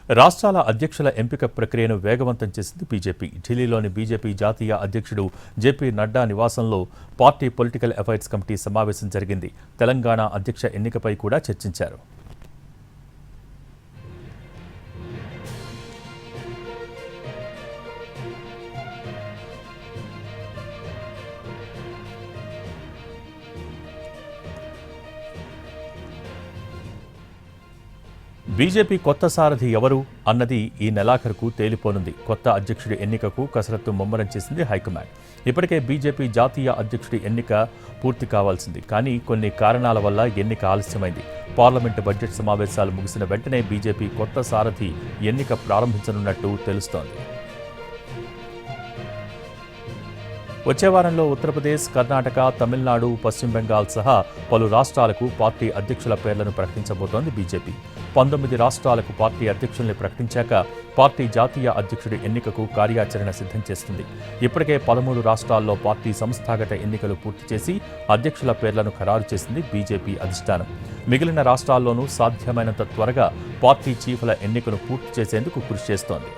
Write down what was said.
రాష్ట్రాల అధ్యక్షుల ఎంపిక ప్రక్రియను వేగవంతం చేసింది బీజేపీ. ఢిల్లీలోని బీజేపీ జాతీయ అధ్యక్షుడు జేపీ నడ్డా నివాసంలో పార్టీ పొలిటికల్ అఫైర్స్ కమిటీ సమావేశం జరిగింది. తెలంగాణ అధ్యక్ష ఎన్నికపై కూడా చర్చించారు. బీజేపీ కొత్త సారథి ఎవరు అన్నది ఈ నెలాఖరుకు తేలిపోనుంది. కొత్త అధ్యక్షుడి ఎన్నికకు కసరత్తు ముమ్మరం చేసింది హైకమాండ్. ఇప్పటికే బీజేపీ జాతీయ అధ్యక్షుడి ఎన్నిక పూర్తి కావాల్సింది. కానీ కొన్ని కారణాల వల్ల ఎన్నిక ఆలస్యమైంది. పార్లమెంటు బడ్జెట్ సమావేశాలు ముగిసిన వెంటనే బీజేపీ కొత్త సారథి ఎన్నిక ప్రారంభించనున్నట్టు తెలుస్తోంది. వచ్చే వారంలో ఉత్తరప్రదేశ్, కర్ణాటక, తమిళనాడు, పశ్చిమ బెంగాల్ సహా పలు రాష్ట్రాలకు పార్టీ అధ్యక్షుల పేర్లను ప్రకటించబోతోంది బీజేపీ. 19 రాష్ట్రాలకు పార్టీ అధ్యక్షుల్ని ప్రకటించాక పార్టీ జాతీయ అధ్యక్షుడి ఎన్నికకు కార్యాచరణ సిద్ధం చేస్తుంది. ఇప్పటికే 13 రాష్ట్రాల్లో పార్టీ సంస్థాగత ఎన్నికలు పూర్తి చేసి అధ్యక్షుల పేర్లను ఖరారు చేసింది బీజేపీ అధిష్టానం. మిగిలిన రాష్ట్రాల్లోనూ సాధ్యమైనంత త్వరగా పార్టీ చీఫ్ల ఎన్నికను పూర్తి చేసేందుకు కృషి చేస్తోంది.